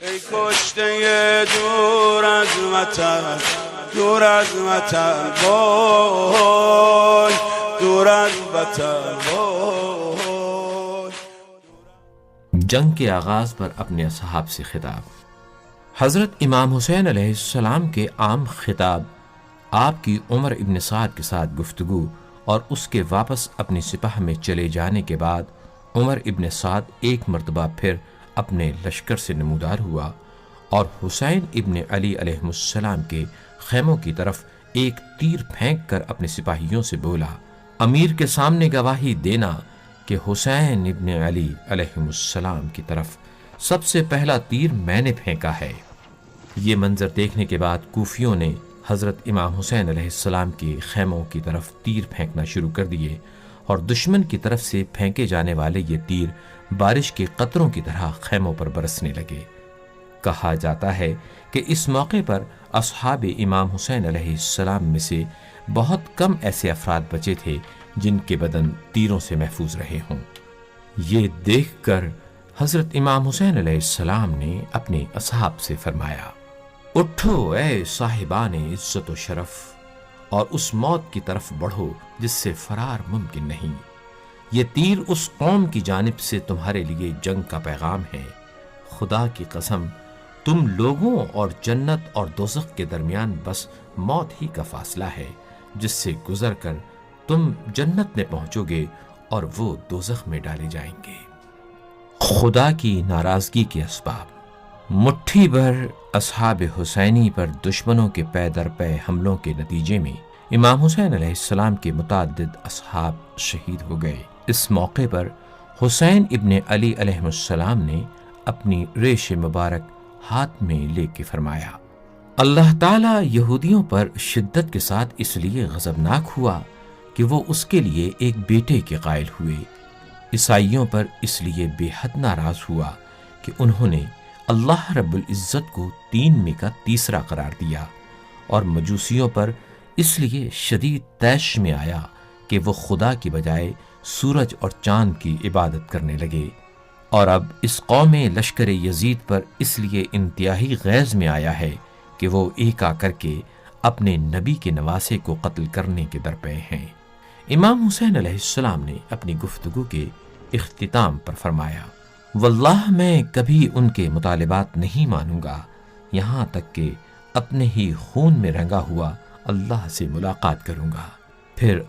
ای کشته دور از وطن، دور از وطن وای، دور از وطن وای. جنگ کے آغاز پر اپنے اصحاب سے خطاب. حضرت امام حسین علیہ السلام کے عام خطاب، آپ کی عمر ابن سعد کے ساتھ گفتگو اور اس کے واپس اپنی سپاہ میں چلے جانے کے بعد عمر ابن سعد ایک مرتبہ پھر اپنے لشکر سے نمودار ہوا اور حسین ابن علی علیہ السلام کے خیموں کی طرف ایک تیر پھینک کر اپنے سپاہیوں سے بولا، امیر کے سامنے گواہی دینا کہ حسین ابن علی علیہ السلام کی طرف سب سے پہلا تیر میں نے پھینکا ہے. یہ منظر دیکھنے کے بعد کوفیوں نے حضرت امام حسین علیہ السلام کے خیموں کی طرف تیر پھینکنا شروع کر دیے اور دشمن کی طرف سے پھینکے جانے والے یہ تیر بارش کے قطروں کی طرح خیموں پر برسنے لگے. کہا جاتا ہے کہ اس موقع پر اصحاب امام حسین علیہ السلام میں سے بہت کم ایسے افراد بچے تھے جن کے بدن تیروں سے محفوظ رہے ہوں. یہ دیکھ کر حضرت امام حسین علیہ السلام نے اپنے اصحاب سے فرمایا، اٹھو اے صاحبان عزت و شرف اور اس موت کی طرف بڑھو جس سے فرار ممکن نہیں. یہ تیر اس قوم کی جانب سے تمہارے لیے جنگ کا پیغام ہے. خدا کی قسم تم لوگوں اور جنت اور دوزخ کے درمیان بس موت ہی کا فاصلہ ہے جس سے گزر کر تم جنت میں پہنچو گے اور وہ دوزخ میں ڈالے جائیں گے. خدا کی ناراضگی کے اسباب. مٹھی بھر اصحاب حسینی پر دشمنوں کے پے در پے حملوں کے نتیجے میں امام حسین علیہ السلام کے متعدد اصحاب شہید ہو گئے. اس موقع پر حسین ابن علی علیہ السلام نے اپنی ریش مبارک ہاتھ میں لے کے فرمایا، اللہ تعالیٰ یہودیوں پر شدت کے ساتھ اس لیے غضبناک ہوا کہ وہ اس کے لیے ایک بیٹے کے قائل ہوئے. عیسائیوں پر اس لیے بے حد ناراض ہوا کہ انہوں نے اللہ رب العزت کو تین میں کا تیسرا قرار دیا، اور مجوسیوں پر اس لیے شدید طیش میں آیا کہ وہ خدا کی بجائے سورج اور چاند کی عبادت کرنے لگے. اور اب اس قوم لشکر یزید پر اس لیے انتہائی غیظ میں آیا ہے کہ وہ ایکا کر کے اپنے نبی کے نواسے کو قتل کرنے کے درپے ہیں. امام حسین علیہ السلام نے اپنی گفتگو کے اختتام پر فرمایا، واللہ میں کبھی ان کے مطالبات نہیں مانوں گا یہاں تک کہ اپنے ہی خون میں رنگا ہوا اللہ سے ملاقات کروں گا. پھر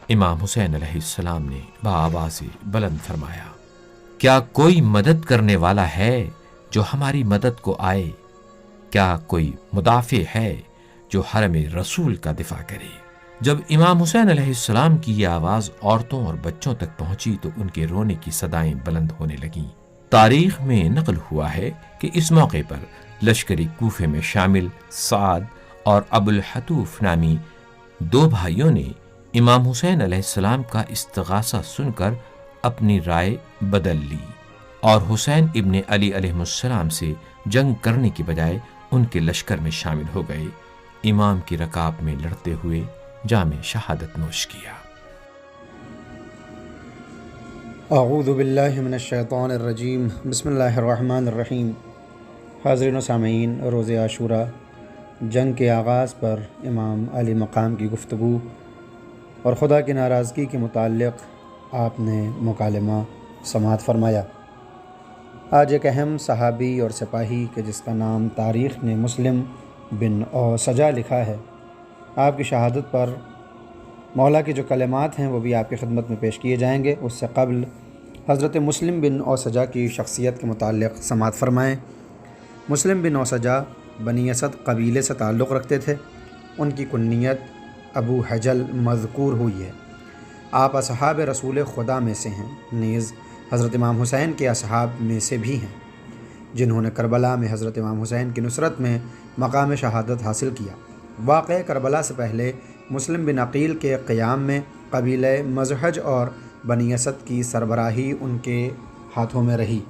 امام حسین علیہ السلام نے بآواز بلند فرمایا، کیا کوئی مدد کرنے والا ہے جو ہماری مدد کو آئے؟ کیا کوئی مدافع ہے جو حرم رسول کا دفاع کرے؟ جب امام حسین علیہ السلام کی یہ آواز عورتوں اور بچوں تک پہنچی تو ان کے رونے کی صدائیں بلند ہونے لگیں. تاریخ میں نقل ہوا ہے کہ اس موقع پر لشکری کوفے میں شامل سعد اور ابو الحتوف نامی دو بھائیوں نے امام حسین علیہ السلام کا استغاثہ سن کر اپنی رائے بدل لی اور حسین ابن علی علیہ السلام سے جنگ کرنے کی بجائے ان کے لشکر میں شامل ہو گئے. امام کی رکاب میں لڑتے ہوئے جام شہادت نوش کیا. اعوذ باللہ من الشیطان الرجیم، بسم اللہ الرحمن الرحیم. حاضرین و سامعین، روز عاشوراء جنگ کے آغاز پر امام علی مقام کی گفتگو اور خدا کی ناراضگی کے متعلق آپ نے مکالمہ سماعت فرمایا. آج ایک اہم صحابی اور سپاہی کہ جس کا نام تاریخ نے مسلم بن اوسجہ لکھا ہے، آپ کی شہادت پر مولا کے جو کلمات ہیں وہ بھی آپ کی خدمت میں پیش کیے جائیں گے. اس سے قبل حضرت مسلم بن اوسجہ کی شخصیت کے متعلق سماعت فرمائیں. مسلم بن اوسجہ بنی اسد قبیلے سے تعلق رکھتے تھے. ان کی کنیت ابو حجل مذکور ہوئی ہے. آپ اصحاب رسول خدا میں سے ہیں، نیز حضرت امام حسین کے اصحاب میں سے بھی ہیں جنہوں نے کربلا میں حضرت امام حسین کی نصرت میں مقام شہادت حاصل کیا. واقعہ کربلا سے پہلے مسلم بن عقیل کے قیام میں قبیلہ مزحج اور بنی اسد کی سربراہی ان کے ہاتھوں میں رہی.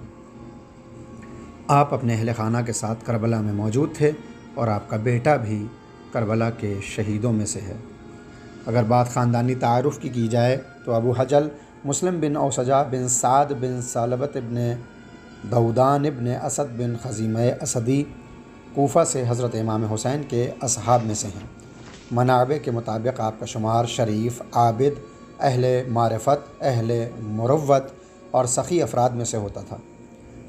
آپ اپنے اہل خانہ کے ساتھ کربلا میں موجود تھے اور آپ کا بیٹا بھی کربلا کے شہیدوں میں سے ہے. اگر بات خاندانی تعارف کی جائے تو ابو حجل مسلم بن اوسجہ بن سعد بن ثعلبۃ ابن دودان ابن اسد بن خزیمہ اسدی کوفہ سے حضرت امام حسین کے اصحاب میں سے ہیں۔ منابع کے مطابق آپ کا شمار شریف، عابد، اہل معرفت، اہل مروت اور سخی افراد میں سے ہوتا تھا۔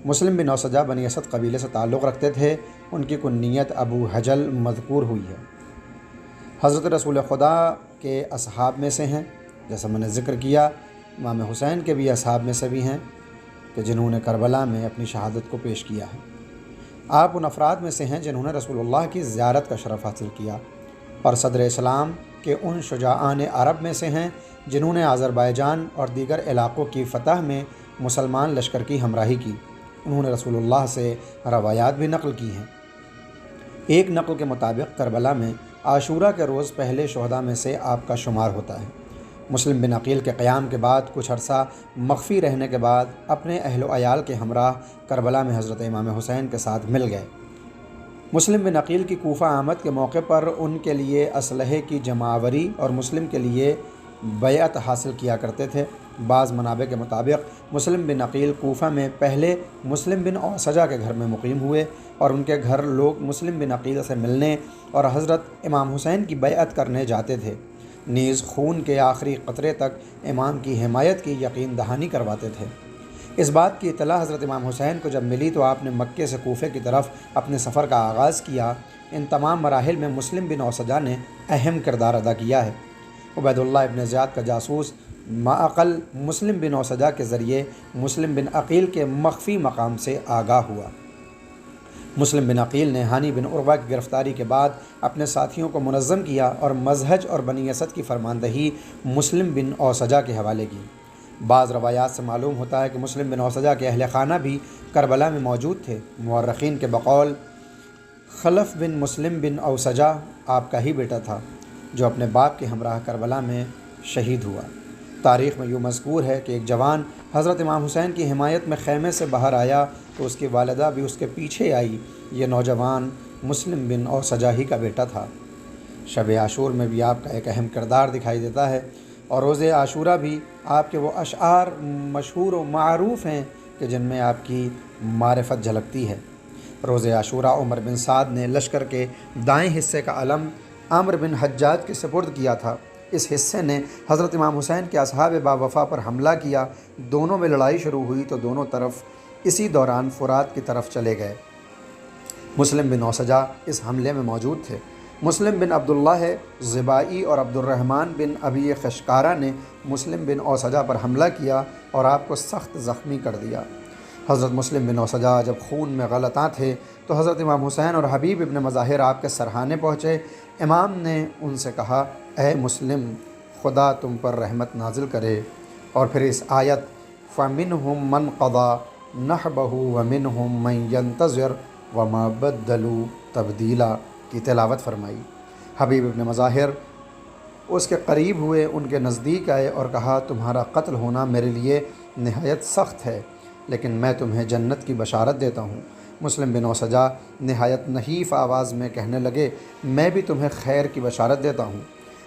مسلم بن اوسجہ بنی اسد قبیلے سے تعلق رکھتے تھے۔ ان کی کنیت ابو حجل مذکور ہوئی ہے۔ حضرت رسول خدا کے اصحاب میں سے ہیں، جیسا میں نے ذکر کیا۔ امام حسین کے بھی اصحاب میں سے بھی ہیں کہ جنہوں نے کربلا میں اپنی شہادت کو پیش کیا ہے۔ آپ ان افراد میں سے ہیں جنہوں نے رسول اللہ کی زیارت کا شرف حاصل کیا، اور صدر اسلام کے ان شجاعان عرب میں سے ہیں جنہوں نے آذربائیجان اور دیگر علاقوں کی فتح میں مسلمان لشکر کی ہمراہی کی۔ انہوں نے رسول اللہ سے روایات بھی نقل کی ہیں۔ ایک نقل کے مطابق کربلا میں عاشورہ کے روز پہلے شہداء میں سے آپ کا شمار ہوتا ہے۔ مسلم بن عقیل کے قیام کے بعد کچھ عرصہ مخفی رہنے کے بعد اپنے اہل و عیال کے ہمراہ کربلا میں حضرت امام حسین کے ساتھ مل گئے۔ مسلم بن عقیل کی کوفہ آمد کے موقع پر ان کے لیے اسلحے کی جمع آوری اور مسلم کے لیے بیعت حاصل کیا کرتے تھے۔ بعض منابع کے مطابق مسلم بن عقیل کوفہ میں پہلے مسلم بن اوسجہ کے گھر میں مقیم ہوئے، اور ان کے گھر لوگ مسلم بن عقیل سے ملنے اور حضرت امام حسین کی بیعت کرنے جاتے تھے، نیز خون کے آخری قطرے تک امام کی حمایت کی یقین دہانی کرواتے تھے۔ اس بات کی اطلاع حضرت امام حسین کو جب ملی تو آپ نے مکے سے کوفے کی طرف اپنے سفر کا آغاز کیا۔ ان تمام مراحل میں مسلم بن اوسجہ نے اہم کردار ادا کیا ہے۔ عبید اللہ ابن زیاد کا جاسوس معقل مسلم بن اوسجہ کے ذریعے مسلم بن عقیل کے مخفی مقام سے آگاہ ہوا۔ مسلم بن عقیل نے ہانی بن عروہ کی گرفتاری کے بعد اپنے ساتھیوں کو منظم کیا اور مزہج اور بنی اسد کی فرماندہی مسلم بن اوسجہ کے حوالے کی۔ بعض روایات سے معلوم ہوتا ہے کہ مسلم بن اوسجہ کے اہل خانہ بھی کربلا میں موجود تھے۔ مورخین کے بقول خلف بن مسلم بن اوسجہ آپ کا ہی بیٹا تھا، جو اپنے باپ کے ہمراہ کربلا میں شہید ہوا۔ تاریخ میں یوں مذکور ہے کہ ایک جوان حضرت امام حسین کی حمایت میں خیمے سے باہر آیا تو اس کی والدہ بھی اس کے پیچھے آئی۔ یہ نوجوان مسلم بن اوسجہ ہی کا بیٹا تھا۔ شب عاشور میں بھی آپ کا ایک اہم کردار دکھائی دیتا ہے، اور روز عاشورہ بھی آپ کے وہ اشعار مشہور و معروف ہیں کہ جن میں آپ کی معرفت جھلکتی ہے۔ روز عاشورہ عمر بن سعد نے لشکر کے دائیں حصے کا علم عمرو بن حجاج کے سپرد کیا تھا۔ اس حصے نے حضرت امام حسین کے اصحاب باوفا پر حملہ کیا۔ دونوں میں لڑائی شروع ہوئی تو دونوں طرف اسی دوران فرات کی طرف چلے گئے۔ مسلم بن اوسجہ اس حملے میں موجود تھے۔ مسلم بن عبداللہ زبائی اور عبد الرحمن بن ابی خشکارہ نے مسلم بن اوسجہ پر حملہ کیا اور آپ کو سخت زخمی کر دیا۔ حضرت مسلم بن اوسجہ جب خون میں غلطاں تھے تو حضرت امام حسین اور حبیب ابن مظاہر آپ کے سرہانے پہنچے۔ امام نے ان سے کہا، اے مسلم، خدا تم پر رحمت نازل کرے، اور پھر اس آیت فَمِنْهُمْ مَنْ قَضَى نَحْبَهُ وَمِنْهُمْ مَنْ يَنْتَظِرُ وَمَا بَدَّلُوا تَبْدِيلًا کی تلاوت فرمائی۔ حبیب ابن مظاہر اس کے قریب ہوئے، ان کے نزدیک آئے اور کہا، تمہارا قتل ہونا میرے لیے نہایت سخت ہے، لیکن میں تمہیں جنت کی بشارت دیتا ہوں۔ مسلم بن اوسجہ نہایت نحیف آواز میں کہنے لگے، میں بھی تمہیں خیر کی بشارت دیتا ہوں۔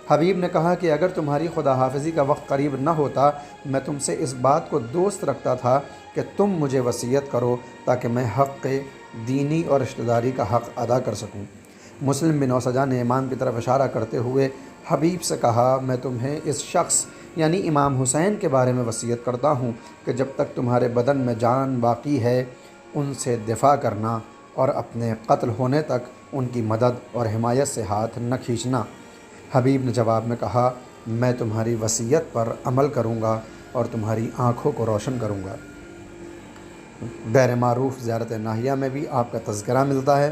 حبیب نے کہا کہ اگر تمہاری خدا حافظی کا وقت قریب نہ ہوتا، میں تم سے اس بات کو دوست رکھتا تھا کہ تم مجھے وصیت کرو تاکہ میں حق دینی اور رشتہ داری کا حق ادا کر سکوں۔ مسلم بن اوسجہ نے امام کی طرف اشارہ کرتے ہوئے حبیب سے کہا، میں تمہیں اس شخص یعنی امام حسین کے بارے میں وصیت کرتا ہوں کہ جب تک تمہارے بدن میں جان باقی ہے ان سے دفاع کرنا اور اپنے قتل ہونے تک ان کی مدد اور حمایت سے ہاتھ نہ کھینچنا۔ حبیب نے جواب میں کہا، میں تمہاری وصیت پر عمل کروں گا اور تمہاری آنکھوں کو روشن کروں گا۔ غیر معروف زیارت ناہیہ میں بھی آپ کا تذکرہ ملتا ہے۔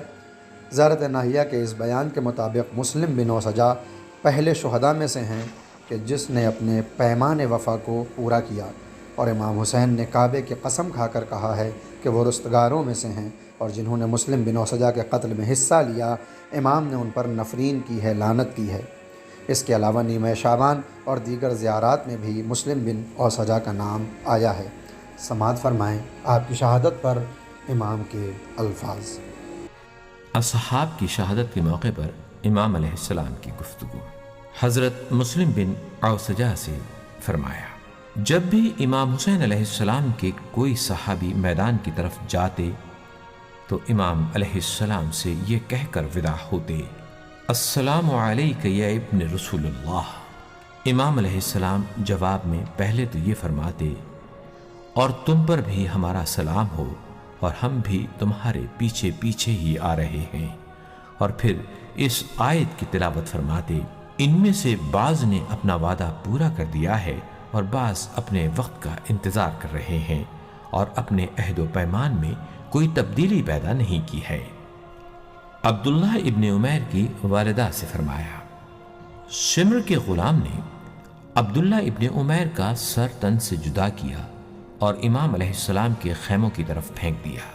زیارت ناہیہ کے اس بیان کے مطابق مسلم بن اوسجہ پہلے شہداء میں سے ہیں کہ جس نے اپنے پیمان وفا کو پورا کیا، اور امام حسین نے کعبے کی قسم کھا کر کہا ہے کہ وہ رستگاروں میں سے ہیں، اور جنہوں نے مسلم بن اوسجہ کے قتل میں حصہ لیا، امام نے ان پر نفرین کی ہے، لعنت کی ہے۔ اس کے علاوہ نیمہ شعبان اور دیگر زیارات میں بھی مسلم بن اوسجہ کا نام آیا ہے۔ سماعت فرمائیں آپ کی شہادت پر امام کے الفاظ۔ اصحاب کی شہادت کے موقع پر امام علیہ السلام کی گفتگو۔ حضرت مسلم بن اوسجہ سے فرمایا، جب بھی امام حسین علیہ السلام کے کوئی صحابی میدان کی طرف جاتے تو امام علیہ السلام سے یہ کہہ کر ودا ہوتے: السلام علیک یا ابن رسول اللہ۔ امام علیہ السلام جواب میں پہلے تو یہ فرماتے: اور تم پر بھی ہمارا سلام ہو، اور ہم بھی تمہارے پیچھے پیچھے ہی آ رہے ہیں، اور پھر اس آیت کی تلاوت فرماتے: ان میں سے بعض نے اپنا وعدہ پورا کر دیا ہے اور بعض اپنے وقت کا انتظار کر رہے ہیں اور اپنے عہد و پیمان میں کوئی تبدیلی پیدا نہیں کی ہے۔ عبداللہ ابن عمیر کی والدہ سے فرمایا: شمر کے غلام نے عبداللہ ابن عمیر کا سر تن سے جدا کیا اور امام علیہ السلام کے خیموں کی طرف پھینک دیا۔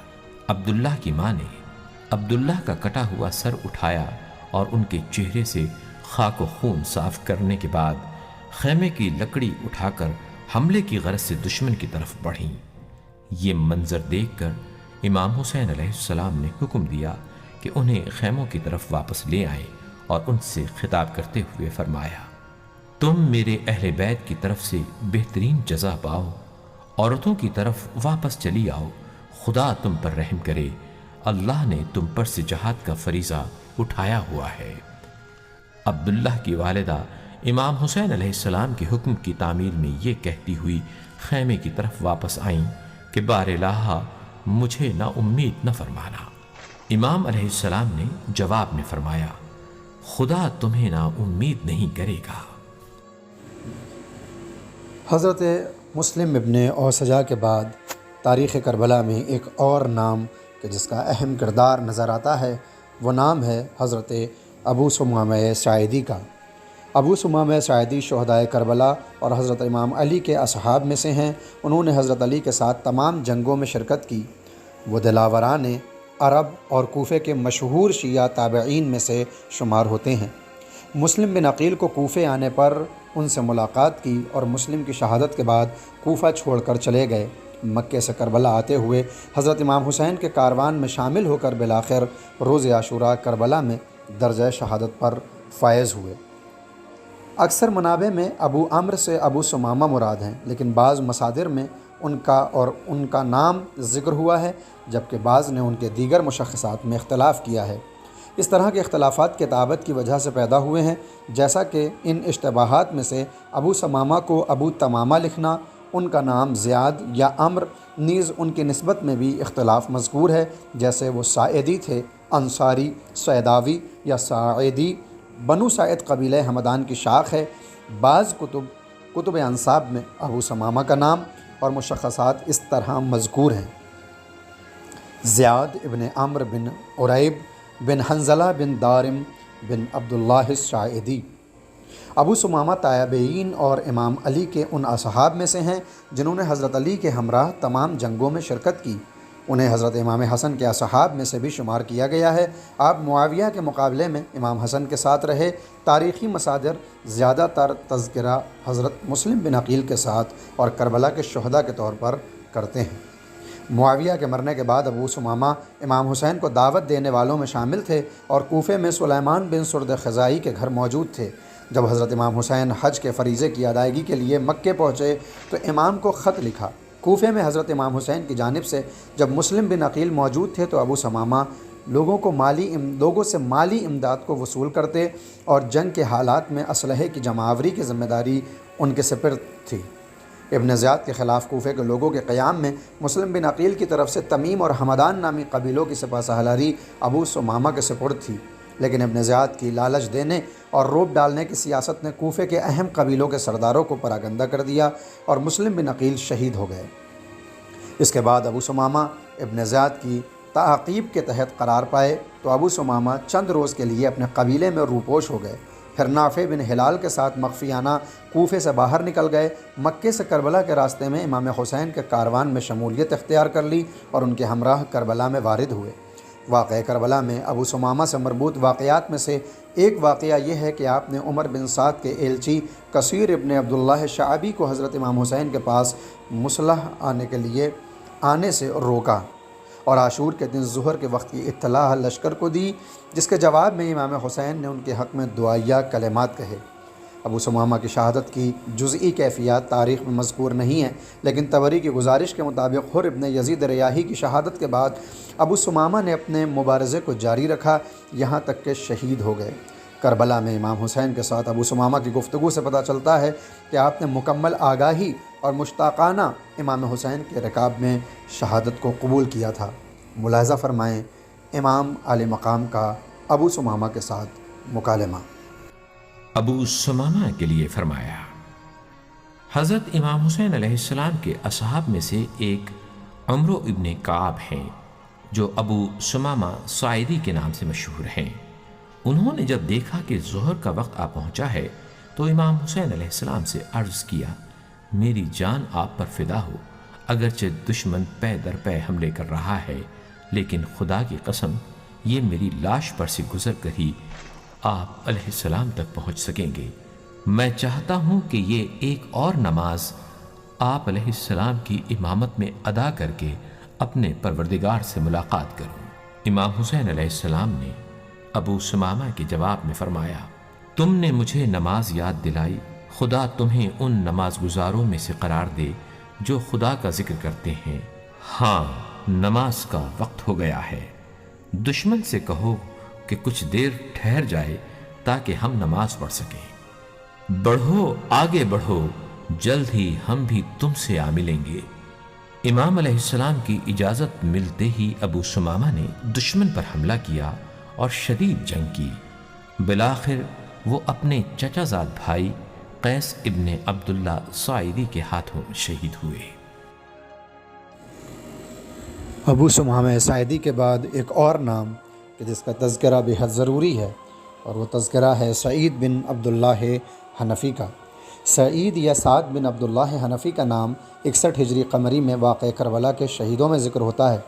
عبداللہ کی ماں نے عبداللہ کا کٹا ہوا سر اٹھایا اور ان کے چہرے سے خاک و خون صاف کرنے کے بعد خیمے کی لکڑی اٹھا کر حملے کی غرض سے دشمن کی طرف بڑھیں۔ یہ منظر دیکھ کر امام حسین علیہ السلام نے حکم دیا کہ انہیں خیموں کی طرف واپس لے آئیں اور ان سے خطاب کرتے ہوئے فرمایا: تم میرے اہل بیت کی طرف سے بہترین جزا پاؤ، عورتوں کی طرف واپس چلی آؤ، خدا تم پر رحم کرے، اللہ نے تم پر سے جہاد کا فریضہ اٹھایا ہوا ہے۔ عبداللہ کی والدہ امام حسین علیہ السلام کے حکم کی تعمیل میں یہ کہتی ہوئی خیمے کی طرف واپس آئیں کہ بار الہ مجھے نا امید نہ فرمانا۔ امام علیہ السلام نے جواب میں فرمایا: خدا تمہیں نا امید نہیں کرے گا۔ حضرت مسلم ابن اوسجا کے بعد تاریخ کربلا میں ایک اور نام کہ جس کا اہم کردار نظر آتا ہے، وہ نام ہے حضرت ابو ثمامہ ساعدی کا۔ ابو ثمامہ ساعدی شہدائے کربلا اور حضرت امام علی کے اصحاب میں سے ہیں۔ انہوں نے حضرت علی کے ساتھ تمام جنگوں میں شرکت کی۔ وہ دلاوران عرب اور کوفے کے مشہور شیعہ تابعین میں سے شمار ہوتے ہیں۔ مسلم بن عقیل کو کوفے آنے پر ان سے ملاقات کی اور مسلم کی شہادت کے بعد کوفہ چھوڑ کر چلے گئے۔ مکے سے کربلا آتے ہوئے حضرت امام حسین کے کاروان میں شامل ہو کر بالآخر روز عاشوراء کربلا میں درجہ شہادت پر فائز ہوئے۔ اکثر منابع میں ابو عمرو سے ابو ثمامہ مراد ہیں، لیکن بعض مصادر میں ان کا نام ذکر ہوا ہے، جبکہ بعض نے ان کے دیگر مشخصات میں اختلاف کیا ہے۔ اس طرح کے اختلافات کتابت کی وجہ سے پیدا ہوئے ہیں، جیسا کہ ان اشتباہات میں سے ابو ثمامہ کو ابو تمامہ لکھنا، ان کا نام زیاد یا عمر، نیز ان کی نسبت میں بھی اختلاف مذکور ہے، جیسے وہ ساعدی تھے، انصاری، سیداوی یا ساعدی۔ بنو سعید قبیلہ ہمدان کی شاخ ہے۔ بعض کتب انساب میں ابو ثمامہ کا نام اور مشخصات اس طرح مذکور ہیں: زیاد ابن عمر بن عریب بن حنظلہ بن دارم بن عبداللہ الساعدی۔ ابو ثمامہ تابعین اور امام علی کے ان اصحاب میں سے ہیں جنہوں نے حضرت علی کے ہمراہ تمام جنگوں میں شرکت کی۔ انہیں حضرت امام حسن کے اصحاب میں سے بھی شمار کیا گیا ہے۔ آپ معاویہ کے مقابلے میں امام حسن کے ساتھ رہے۔ تاریخی مصادر زیادہ تر تذکرہ حضرت مسلم بن عقیل کے ساتھ اور کربلا کے شہداء کے طور پر کرتے ہیں۔ معاویہ کے مرنے کے بعد ابو ثمامہ امام حسین کو دعوت دینے والوں میں شامل تھے اور کوفے میں سلیمان بن سرد خزائی کے گھر موجود تھے۔ جب حضرت امام حسین حج کے فریضے کی ادائیگی کے لیے مکے پہنچے تو امام کو خط لکھا۔ کوفے میں حضرت امام حسین کی جانب سے جب مسلم بن عقیل موجود تھے تو ابو ثمامہ لوگوں سے مالی امداد کو وصول کرتے اور جنگ کے حالات میں اسلحے کی جمع آوری کی ذمہ داری ان کے سپرد تھی۔ ابن زیاد کے خلاف کوفے کے لوگوں کے قیام میں مسلم بن عقیل کی طرف سے تمیم اور حمدان نامی قبیلوں کی سپہ سالاری ابو ثمامہ کے سپرد تھی، لیکن ابن زیاد کی لالچ دینے اور روب ڈالنے کی سیاست نے کوفے کے اہم قبیلوں کے سرداروں کو پراگندہ کر دیا اور مسلم بن عقیل شہید ہو گئے۔ اس کے بعد ابو ثمامہ ابن زیاد کی تعقیب کے تحت قرار پائے تو ابو ثمامہ چند روز کے لیے اپنے قبیلے میں روپوش ہو گئے۔ پھر نافع بن ہلال کے ساتھ مخفیانہ کوفے سے باہر نکل گئے۔ مکے سے کربلا کے راستے میں امام حسین کے کاروان میں شمولیت اختیار کر لی اور ان کے ہمراہ کربلا میں وارد ہوئے۔ واقعہ کربلا میں ابو ثمامہ سے مربوط واقعات میں سے ایک واقعہ یہ ہے کہ آپ نے عمر بن سعد کے ایلچی کثیر ابن عبداللہ شعبی کو حضرت امام حسین کے پاس مسلح آنے سے روکا اور عاشور کے دن ظہر کے وقت کی اطلاع لشکر کو دی، جس کے جواب میں امام حسین نے ان کے حق میں دعائیہ کلمات کہے۔ ابو ثمامہ کی شہادت کی جزئی کیفیات تاریخ میں مذکور نہیں ہیں، لیکن طبری کی گزارش کے مطابق حر ابن یزید ریاحی کی شہادت کے بعد ابو ثمامہ نے اپنے مبارزے کو جاری رکھا یہاں تک کہ شہید ہو گئے۔ کربلا میں امام حسین کے ساتھ ابو ثمامہ کی گفتگو سے پتہ چلتا ہے کہ آپ نے مکمل آگاہی اور مشتاقانہ امام حسین کے رکاب میں شہادت کو قبول کیا تھا۔ ملاحظہ فرمائیں امام علی مقام کا ابو ثمامہ کے ساتھ مکالمہ۔ ابو ثمامہ کے لیے فرمایا، حضرت امام حسین علیہ السلام کے اصحاب میں سے ایک عمرو ابن کعب ہیں جو ابو ثمامہ صاعدی کے نام سے مشہور ہیں۔ انہوں نے جب دیکھا کہ ظہر کا وقت آ پہنچا ہے تو امام حسین علیہ السلام سے عرض کیا، میری جان آپ پر فدا ہو، اگرچہ دشمن پے در پے حملے کر رہا ہے، لیکن خدا کی قسم یہ میری لاش پر سے گزر کر ہی آپ علیہ السلام تک پہنچ سکیں گے۔ میں چاہتا ہوں کہ یہ ایک اور نماز آپ علیہ السلام کی امامت میں ادا کر کے اپنے پروردگار سے ملاقات کروں۔ امام حسین علیہ السلام نے ابو ثمامہ کے جواب میں فرمایا، تم نے مجھے نماز یاد دلائی، خدا تمہیں ان نماز گزاروں میں سے قرار دے جو خدا کا ذکر کرتے ہیں۔ ہاں، نماز کا وقت ہو گیا ہے، دشمن سے کہو کہ کچھ دیر ٹھہر جائے تاکہ ہم نماز پڑھ سکیں۔ بڑھو، آگے بڑھو، جلد ہی ہم بھی تم سے آ ملیں گے۔ امام علیہ السلام کی اجازت ملتے ہی ابو ثمامہ نے دشمن پر حملہ کیا اور شدید جنگ کی۔ بالآخر وہ اپنے چچا زاد بھائی قیس ابن عبداللہ صاعدی کے ہاتھوں شہید ہوئے۔ ابو ثمامہ صاعدی کے بعد ایک اور نام کہ جس کا تذکرہ بے حد ضروری ہے، اور وہ تذکرہ ہے سعید بن عبداللہ حنفی کا۔ سعید یا سعد بن عبداللہ حنفی کا نام 61 ہجری قمری میں واقع کربلا کے شہیدوں میں ذکر ہوتا ہے۔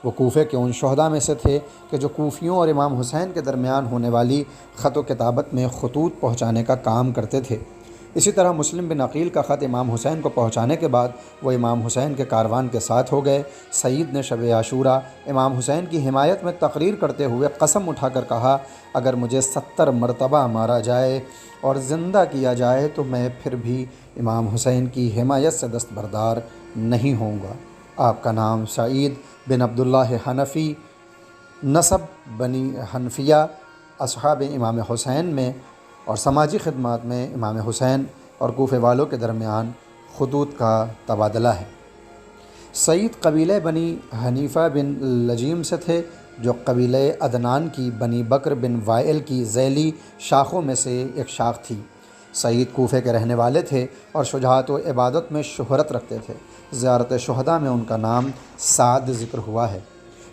وہ کوفے کے ان شہداء میں سے تھے کہ جو کوفیوں اور امام حسین کے درمیان ہونے والی خط و کتابت میں خطوط پہنچانے کا کام کرتے تھے۔ اسی طرح مسلم بن عقیل کا خط امام حسین کو پہنچانے کے بعد وہ امام حسین کے کاروان کے ساتھ ہو گئے۔ سعید نے شب عاشوراء امام حسین کی حمایت میں تقریر کرتے ہوئے قسم اٹھا کر کہا، اگر مجھے 70 مرتبہ مارا جائے اور زندہ کیا جائے تو میں پھر بھی امام حسین کی حمایت سے دستبردار نہیں ہوں گا۔ آپ کا نام سعید بن عبداللہ حنفی، نسب بنی حنفیہ، اصحاب امام حسین میں اور سماجی خدمات میں امام حسین اور کوفے والوں کے درمیان خطوط کا تبادلہ ہے۔ سعید قبیلہ بنی حنیفہ بن لجیم سے تھے جو قبیلہ عدنان کی بنی بکر بن وائل کی ذیلی شاخوں میں سے ایک شاخ تھی۔ سعید کوفے کے رہنے والے تھے اور شجاعت و عبادت میں شہرت رکھتے تھے۔ زیارت شہداء میں ان کا نام سعد ذکر ہوا ہے۔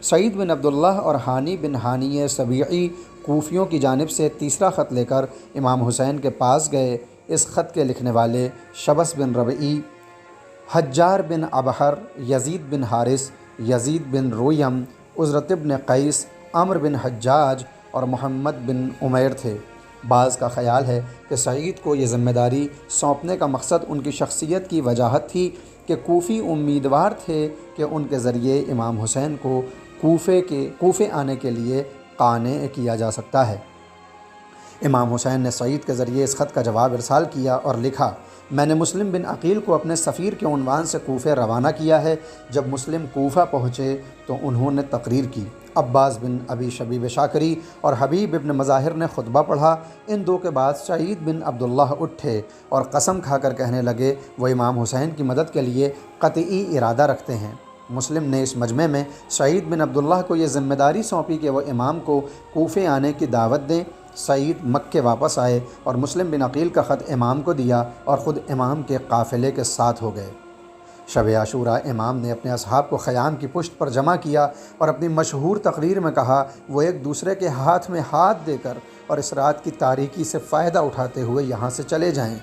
سعید بن عبداللہ اور ہانی بن ہانی سبیعی کوفیوں کی جانب سے تیسرا خط لے کر امام حسین کے پاس گئے۔ اس خط کے لکھنے والے شبس بن ربعی، حجار بن ابحر، یزید بن حارث، یزید بن رویم، عزرت بن قیس، عمر بن حجاج اور محمد بن عمیر تھے۔ بعض کا خیال ہے کہ سعید کو یہ ذمہ داری سونپنے کا مقصد ان کی شخصیت کی وجاہت تھی کہ کوفی امیدوار تھے کہ ان کے ذریعے امام حسین کو کوفے آنے کے لیے قانع کیا جا سکتا ہے۔ امام حسین نے سعید کے ذریعے اس خط کا جواب ارسال کیا اور لکھا، میں نے مسلم بن عقیل کو اپنے سفیر کے عنوان سے کوفے روانہ کیا ہے۔ جب مسلم کوفہ پہنچے تو انہوں نے تقریر کی۔ عباس بن ابی شبیب شاکری اور حبیب ابن مظاہر نے خطبہ پڑھا۔ ان دو کے بعد سعید بن عبداللہ اٹھے اور قسم کھا کر کہنے لگے وہ امام حسین کی مدد کے لیے قطعی ارادہ رکھتے ہیں۔ مسلم نے اس مجمع میں سعید بن عبداللہ کو یہ ذمہ داری سونپی کہ وہ امام کو کوفے آنے کی دعوت دیں۔ سعید مکے واپس آئے اور مسلم بن عقیل کا خط امام کو دیا اور خود امام کے قافلے کے ساتھ ہو گئے۔ شب عاشوراء امام نے اپنے اصحاب کو خیام کی پشت پر جمع کیا اور اپنی مشہور تقریر میں کہا وہ ایک دوسرے کے ہاتھ میں ہاتھ دے کر اور اس رات کی تاریکی سے فائدہ اٹھاتے ہوئے یہاں سے چلے جائیں۔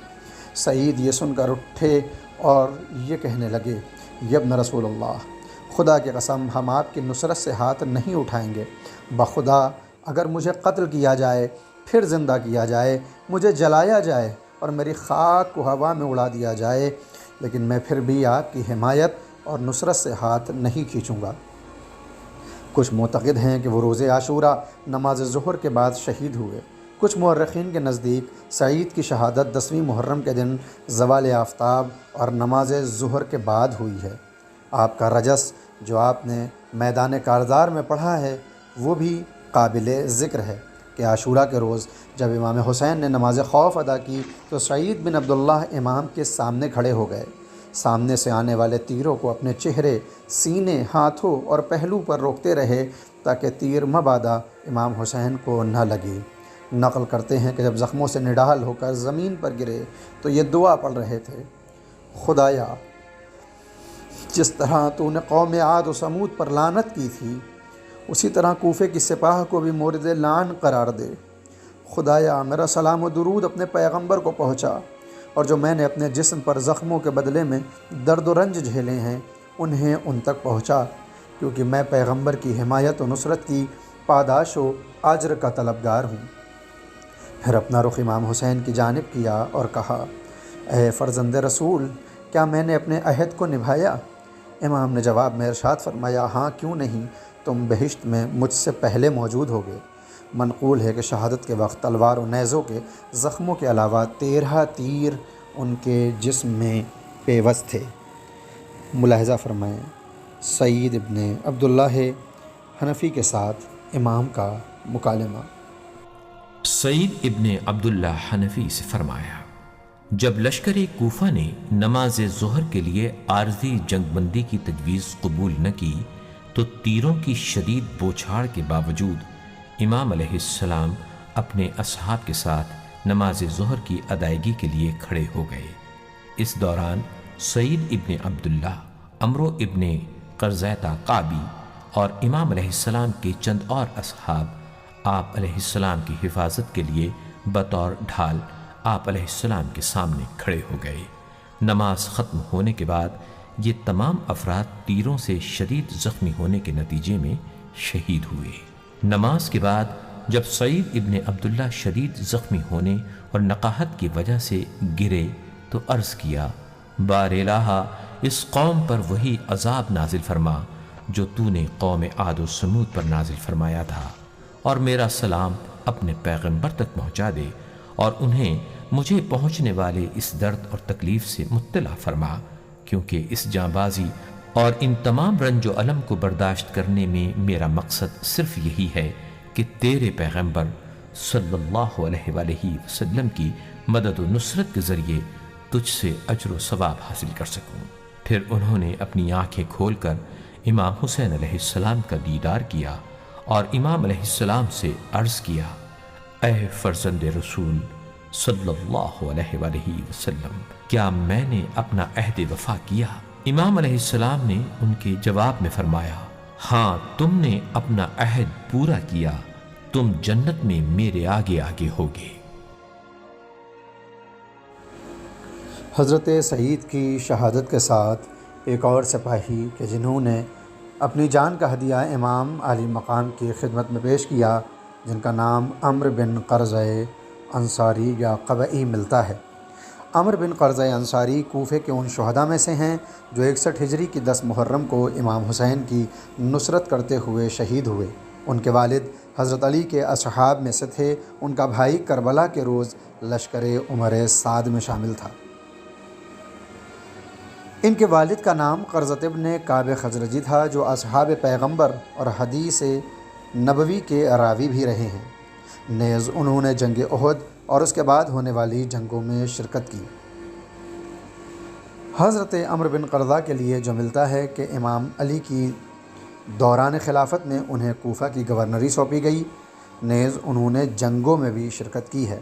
سعید یہ سن کر اٹھے اور یہ کہنے لگے، یبن رسول اللہ، خدا کی قسم ہم آپ کی نصرت سے ہاتھ نہیں اٹھائیں گے۔ بخدا اگر مجھے قتل کیا جائے، پھر زندہ کیا جائے، مجھے جلایا جائے اور میری خاک کو ہوا میں اڑا دیا جائے، لیکن میں پھر بھی آپ کی حمایت اور نصرت سے ہاتھ نہیں کھینچوں گا۔ کچھ معتقد ہیں کہ وہ روز عاشوراء نماز ظہر کے بعد شہید ہوئے، کچھ مورخین کے نزدیک سعید کی شہادت 10ویں محرم کے دن زوال آفتاب اور نماز ظہر کے بعد ہوئی ہے۔ آپ کا رجس جو آپ نے میدان کارزار میں پڑھا ہے وہ بھی قابل ذکر ہے کہ عاشوراء کے روز جب امام حسین نے نماز خوف ادا کی تو سعید بن عبداللہ امام کے سامنے کھڑے ہو گئے۔ سامنے سے آنے والے تیروں کو اپنے چہرے، سینے، ہاتھوں اور پہلو پر روکتے رہے تاکہ تیر مبادا امام حسین کو نہ لگے۔ نقل کرتے ہیں کہ جب زخموں سے نڈال ہو کر زمین پر گرے تو یہ دعا پڑھ رہے تھے: خدایا، جس طرح تو نے قوم عاد و سمود پر لعنت کی تھی اسی طرح کوفے کی سپاہ کو بھی مورد لعن قرار دے۔ خدایا، میرا سلام و درود اپنے پیغمبر کو پہنچا، اور جو میں نے اپنے جسم پر زخموں کے بدلے میں درد و رنج جھیلے ہیں انہیں ان تک پہنچا، کیونکہ میں پیغمبر کی حمایت و نصرت کی پاداش و اجر کا طلبگار ہوں۔ پھر اپنا رخ امام حسین کی جانب کیا اور کہا: اے فرزند رسول، کیا میں نے اپنے عہد کو نبھایا؟ امام نے جواب میں ارشاد فرمایا: ہاں، کیوں نہیں، تم بہشت میں مجھ سے پہلے موجود ہوگے۔ منقول ہے کہ شہادت کے وقت تلوار و نیزوں کے زخموں کے علاوہ 13 تیر ان کے جسم میں پیوست تھے۔ ملاحظہ فرمائیں، سعید ابن عبداللہ حنفی کے ساتھ امام کا مکالمہ۔ سعید ابن عبداللہ حنفی سے فرمایا، جب لشکر کوفہ نے نماز ظہر کے لیے عارضی جنگ بندی کی تجویز قبول نہ کی تو تیروں کی شدید بوچھاڑ کے باوجود امام علیہ السلام اپنے اصحاب کے ساتھ نماز ظہر کی ادائیگی کے لیے کھڑے ہو گئے۔ اس دوران سعید ابن عبداللہ، عمرو ابن قرظہ قابی اور امام علیہ السلام کے چند اور اصحاب آپ علیہ السلام کی حفاظت کے لیے بطور ڈھال آپ علیہ السلام کے سامنے کھڑے ہو گئے۔ نماز ختم ہونے کے بعد یہ تمام افراد تیروں سے شدید زخمی ہونے کے نتیجے میں شہید ہوئے۔ نماز کے بعد جب سعید ابن عبداللہ شدید زخمی ہونے اور نقاہت کی وجہ سے گرے تو عرض کیا: بار الہ، اس قوم پر وہی عذاب نازل فرما جو تو نے قوم عاد و سمود پر نازل فرمایا تھا، اور میرا سلام اپنے پیغمبر تک پہنچا دے اور انہیں مجھے پہنچنے والے اس درد اور تکلیف سے مطلع فرما، کیونکہ اس جانبازی اور ان تمام رنج و الم کو برداشت کرنے میں میرا مقصد صرف یہی ہے کہ تیرے پیغمبر صلی اللہ علیہ وآلہ وسلم کی مدد و نصرت کے ذریعے تجھ سے اجر و ثواب حاصل کر سکوں۔ پھر انہوں نے اپنی آنکھیں کھول کر امام حسین علیہ السلام کا دیدار کیا اور امام علیہ السلام سے عرض کیا: اے فرزند رسول صلی اللہ علیہ وآلہ وسلم، کیا میں نے اپنا عہد وفا کیا؟ امام علیہ السلام نے ان کے جواب میں فرمایا: ہاں، تم نے اپنا عہد پورا کیا، تم جنت میں میرے آگے آگے ہوگے۔ حضرت سعید کی شہادت کے ساتھ ایک اور سپاہی کہ جنہوں نے اپنی جان کا ہدیہ امام علی مقام کی خدمت میں پیش کیا، جن کا نام عمرو بن قرظہ انصاری یا قبعی ملتا ہے۔ عمرو بن قرظہ انصاری کوفے کے ان شہداء میں سے ہیں جو 61 ہجری کی 10 محرم کو امام حسین کی نصرت کرتے ہوئے شہید ہوئے۔ ان کے والد حضرت علی کے اصحاب میں سے تھے۔ ان کا بھائی کربلا کے روز لشکر عمر سعد میں شامل تھا۔ ان کے والد کا نام قرظہ ابن کعب خزرجی تھا، جو اصحاب پیغمبر اور حدیث نبوی کے راوی بھی رہے ہیں۔ نیز انہوں نے جنگ احد اور اس کے بعد ہونے والی جنگوں میں شرکت کی۔ حضرت عمرو بن قرظہ کے لیے جو ملتا ہے کہ امام علی کی دوران خلافت میں انہیں کوفہ کی گورنری سونپی گئی، نیز انہوں نے جنگوں میں بھی شرکت کی ہے۔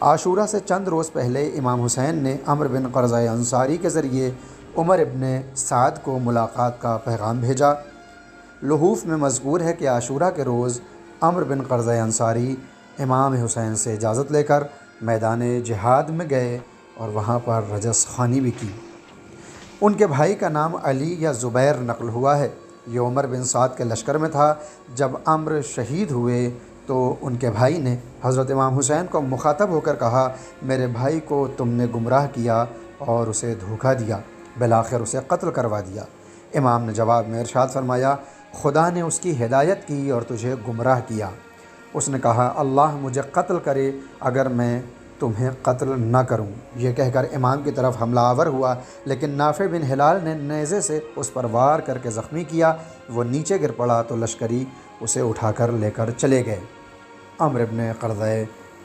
عاشوراء سے چند روز پہلے امام حسین نے عمرو بن قرظہ انصاری کے ذریعے عمر ابن سعد کو ملاقات کا پیغام بھیجا۔ لحوف میں مذکور ہے کہ عاشوراء کے روز عمرو بن قرظہ انصاری امام حسین سے اجازت لے کر میدان جہاد میں گئے اور وہاں پر رجس خوانی بھی کی۔ ان کے بھائی کا نام علی یا زبیر نقل ہوا ہے۔ یہ عمر بن سعد کے لشکر میں تھا۔ جب عمرو شہید ہوئے تو ان کے بھائی نے حضرت امام حسین کو مخاطب ہو کر کہا: میرے بھائی کو تم نے گمراہ کیا اور اسے دھوکہ دیا، بالآخر اسے قتل کروا دیا۔ امام نے جواب میں ارشاد فرمایا: خدا نے اس کی ہدایت کی اور تجھے گمراہ کیا۔ اس نے کہا اللہ مجھے قتل کرے اگر میں تمہیں قتل نہ کروں۔ یہ کہہ کر امام کی طرف حملہ آور ہوا، لیکن نافع بن ہلال نے نیزے سے اس پر وار کر کے زخمی کیا۔ وہ نیچے گر پڑا تو لشکری اسے اٹھا کر لے کر چلے گئے۔ عمرو بن قرظہ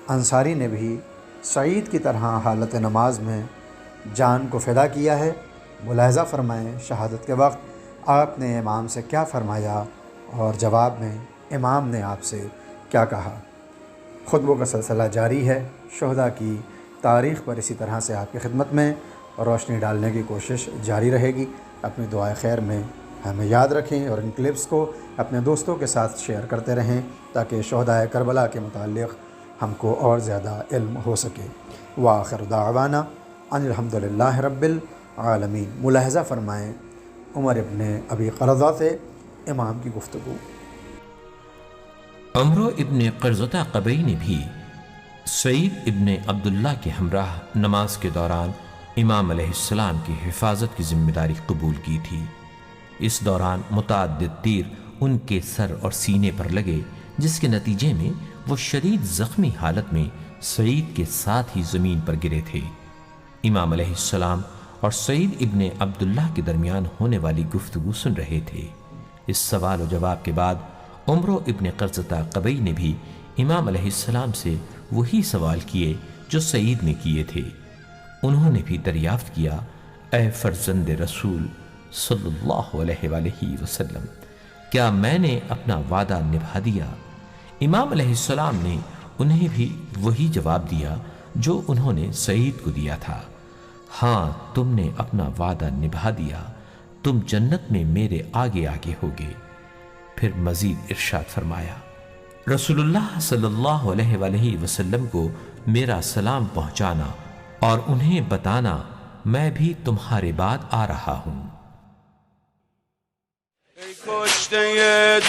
انصاری نے بھی سعید کی طرح حالت نماز میں جان کو فدا کیا ہے۔ ملاحظہ فرمائیں شہادت کے وقت آپ نے امام سے کیا فرمایا اور جواب میں امام نے آپ سے کیا کہا۔ خطبوں کا سلسلہ جاری ہے۔ شہداء کی تاریخ پر اسی طرح سے آپ کی خدمت میں روشنی ڈالنے کی کوشش جاری رہے گی۔ اپنی دعائے خیر میں ہمیں یاد رکھیں اور ان کلپس کو اپنے دوستوں کے ساتھ شیئر کرتے رہیں تاکہ شہداء کربلا کے متعلق ہم کو اور زیادہ علم ہو سکے۔ وآخر دعوانا ان الحمدللہ رب العالمین۔ ملاحظہ فرمائیں عمر ابن ابی قرظہ سے امام کی گفتگو۔ عمرو ابن قرظہ قبی نے بھی سعید ابن عبداللہ کے ہمراہ نماز کے دوران امام علیہ السلام کی حفاظت کی ذمہ داری قبول کی تھی۔ اس دوران متعدد تیر ان کے سر اور سینے پر لگے، جس کے نتیجے میں وہ شدید زخمی حالت میں سعید کے ساتھ ہی زمین پر گرے تھے۔ امام علیہ السلام اور سعید ابن عبداللہ کے درمیان ہونے والی گفتگو سن رہے تھے۔ اس سوال و جواب کے بعد عمرو ابن قرظہ قبی نے بھی امام علیہ السلام سے وہی سوال کیے جو سعید نے کیے تھے۔ انہوں نے بھی دریافت کیا، اے فرزند رسول صلی اللہ علیہ وآلہ وسلم، کیا میں نے اپنا وعدہ نبھا دیا؟ امام علیہ السلام نے انہیں بھی وہی جواب دیا جو انہوں نے سعید کو دیا تھا، ہاں تم نے اپنا وعدہ نبھا دیا، تم جنت میں میرے آگے آگے ہوگے۔ پھر مزید ارشاد فرمایا، رسول اللہ صلی اللہ علیہ وآلہ وسلم کو میرا سلام پہنچانا اور انہیں بتانا میں بھی تمہارے بعد آ رہا ہوں۔ کشته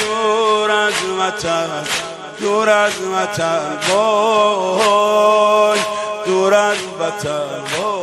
دور از وطن، دور از وطن، وای دور از وطن، وای